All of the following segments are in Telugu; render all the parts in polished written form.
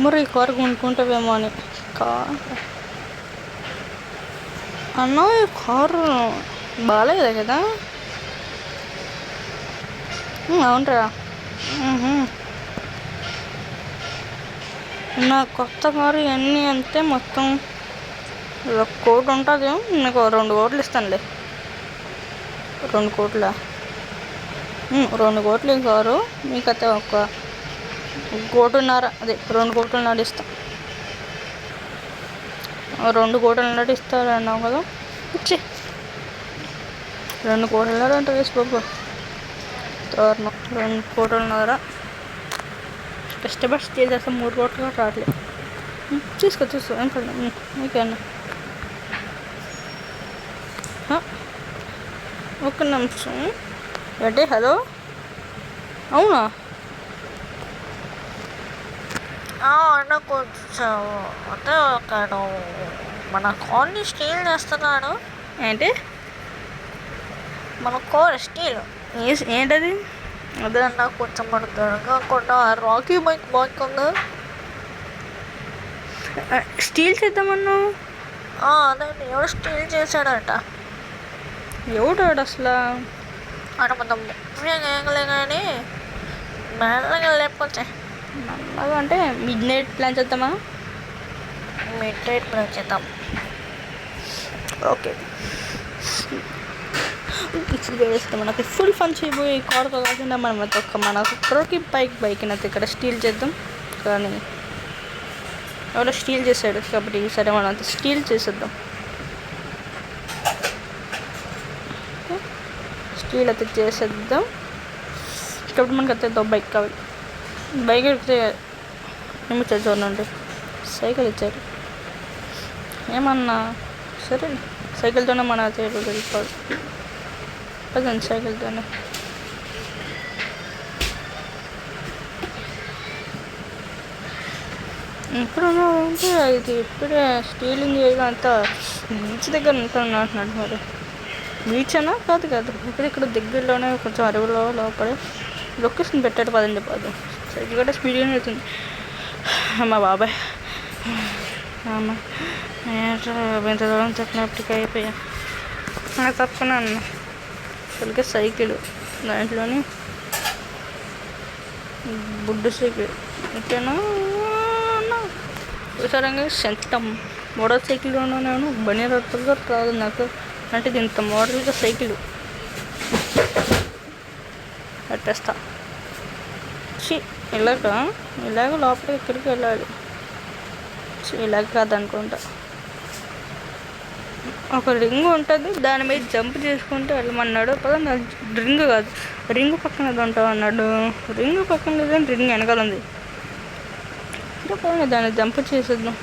మరి ఈ కారు కొనుక్కుంటావేమో అని. కార్ అన్న, ఈ కారు బాగాలేదు కదా. అవునరా. నా కొత్త కారు ఇవన్నీ అంటే మొత్తం 1,00,00,000 ఉంటుంది. నీకు 2,00,00,000 ఇస్తానులే. 2,00,00,000 2,00,00,000 ఈ కారు. మీకైతే 1,50,00,000, అదే 2,00,00,000 ఇస్తాం. 2,00,00,000 ఇస్తారన్నావు కదా, ఇచ్చి 2,00,00,000 అంటే వేసి బాబు. 2,00,00,000 కష్టపడి స్టే చేస్తాం. 3,00,00,000 కూడా రావట్లేదు. తీసుకో ఏం పడదు మీకన్నా. ఒక్క నిమిషం. అంటే హలో, అవునా అన్న, కొంచెం అంటే ఒకడు మన కార్ని స్టీల్ చేస్తున్నాడు. ఏంటి మన కార్ స్టీల్? ఏంటది? అదే అన్న, కొంచెం మన కాకుండా రాకీ బైక్ ఉంది, స్టీల్ చేద్దామన్నావు. అదే ఎవడు స్టీల్ చేశాడట. ఎవడాడు అసలు? అక్కడ మొత్తం ఏగలే కానీ మెల్లగా లేకపోతే మెల్లగా అంటే మిడ్ నైట్ ప్లాన్ చేద్దామా? మిడ్ నైట్ ప్లాన్ చేద్దాం. ఓకే, ఇప్పుడు వేస్తాం. మనకి ఫుల్ ఫన్ చేయబోయే కారుతో కాకుండా మనం మన ఒక్కరికి బైక్ అయితే ఇక్కడ స్టీల్ చేద్దాం. కానీ ఎవరో స్టీల్ చేశాడు కాబట్టి సరే మనం అంతా స్టీల్ చేసేద్దాం. స్టీల్ అయితే చేసేద్దాం. కాబట్టి మనకి అయితే బైక్ కావాలి. బైక్ ఎక్కితే ఏమి ఇచ్చారు చూడండి, సైకిల్ ఇచ్చారు. ఏమన్నా సరే, సైకిల్తోనే మన తేడు వెళ్ళిపోదు కదండి. సైకిల్తోనే ఎప్పుడన్నా అంటే ఇది ఇప్పుడే స్టీలింగ్ చేయడం అంతా బీచ్ దగ్గర ఉంటాను అంటున్నాడు. మరి బీచ్ అన్నా కాదు ఇక్కడ దగ్గరలోనే కొంచెం అడవులో లోపల లొకేషన్ పెట్టాడు. పదండి సైకిల్ కూడా స్పీడ్గానే వెళ్తుంది. మా బాబాయ్ అమ్మ ఎంత దూరం చెప్పినప్పటికీ అయిపోయా. తప్పకుండా అన్న అసలుకే సైకిల్ దాంట్లోని బుడ్డు సైకిల్ ఓకేనా. సరంగా సెంతం మోటార్ సైకిల్లోనూ నేను బనీరత్తుగా రాదు నాకు. అంటే ఇది ఇంత మోడల్గా సైకిల్ పెట్టేస్తా. ఇలాగ లోపలికి ఎక్కడికి వెళ్ళాలి. ఇలాగ కాదనుకుంటా. ఒక రింగ్ ఉంటుంది, దాని మీద జంప్ చేసుకుంటూ వెళ్ళమన్నాడు. పదండి. రింగ్ కాదు, రింగ్ పక్కన ఉంటావు అన్నాడు. రింగ్ పక్కన లేదని రింగ్ వెనకాల ఉంది. పదండి, దాన్ని జంప్ చేసేద్దాం.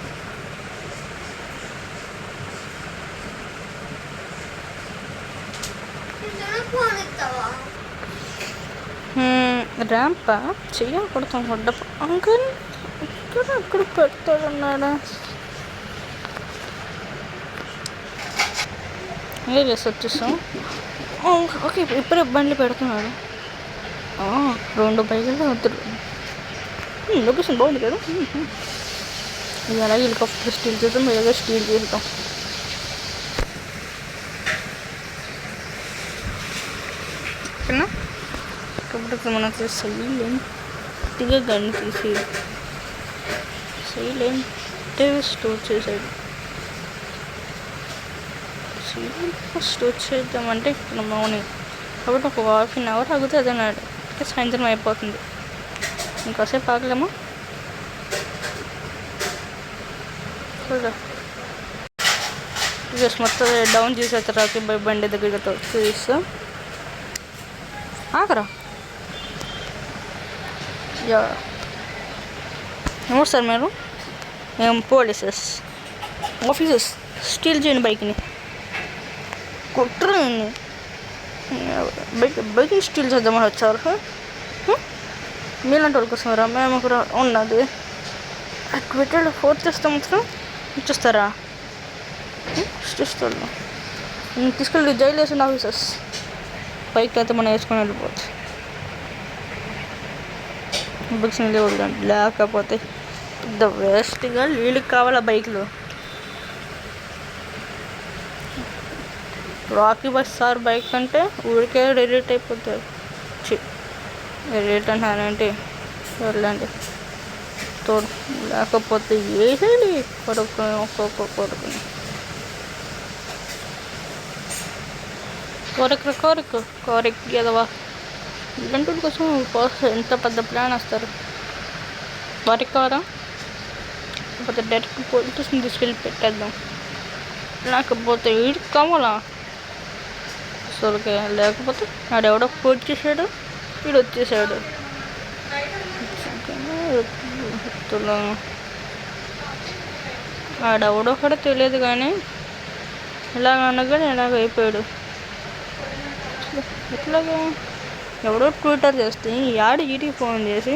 ర్యాంపా చెయ్యాలి కొడతాం. కొడ్డ అంకల్ అక్కడ పెడతాడన్నాడా? ఏ చేసి వచ్చేస్తాం. ఓకే, ఇప్పుడే బండ్లు పెడుతున్నాడు. 2 బైకులు వద్దు. లొకేషన్ బాగుంది కదా. ఇది అలాగే హెలికాప్టర్ స్టీల్ చేద్దాం, ఇలాగే స్టీల్ చేద్దాం. ఓకేనా. కాబట్టి మనకి సైలెంట్గా గన్ తీసి సైలెంట్గా స్టోర్ చేసాడు. స్టోర్ చేద్దామంటే ఇక్కడ మార్నింగ్ కాబట్టి ఒక 1/2 అవర్ ఆగుతుంది అన్నాడు. సాయంత్రం అయిపోతుంది. ఇంకాసేపు ఆగలేమా? జస్ట్ మొత్తం డౌన్ చేసే రాకి బండి దగ్గరతో తీస్తా. ఆగరా. ఎవరు సార్ మీరు? Polices officers. స్టీల్ చేయండి బైక్ని. కుట్రని బైక్ని స్టీల్ చేద్దామని వచ్చారు. మీలాంటి వాళ్ళకి వస్తారా? మేము కూడా ఉన్నది ట్విట్టర్లో 4th ఇస్తే మాత్రం ఇచ్చేస్తారా? ఇస్తాడు. తీసుకెళ్ళి జైలు వేసిన ఆఫీసర్స్. బైక్ అయితే మనం వేసుకొని వెళ్ళిపోవచ్చు. బుక్స్ వద్దండి, లేకపోతే పెద్ద వేస్ట్గా వీళ్ళకి కావాలా బైక్లు. రాకీ బస్ సార్ బైక్ అంటే ఊరికే ఎడిట్ అయిపోతారు. ఎడిట్ అంటారేంటి, వెళ్ళండి తోడు. లేకపోతే వేసేది కొడుకుని, ఒక్కొక్క కొడుకుని. కోరిక ఎదవా ఇలాంటి కోసం ఎంత పెద్ద ప్లాన్ వస్తారు. వారికారా లేకపోతే డైరెక్ట్ పోలీసుని తీసుకెళ్ళి పెట్టేద్దాం. లేకపోతే వీడికి కావాలా అసలుకే. లేకపోతే ఆడెవడో పోటీ చేశాడు, వీడు వచ్చేసాడు. ఆడెవడో కూడా తెలియదు కానీ ఇలాగ అనగానే ఇలాగ అయిపోయాడు. ఎట్లాగా ఎవడో ట్విట్టర్ చేస్తే యాడ ఈటికి ఫోన్ చేసి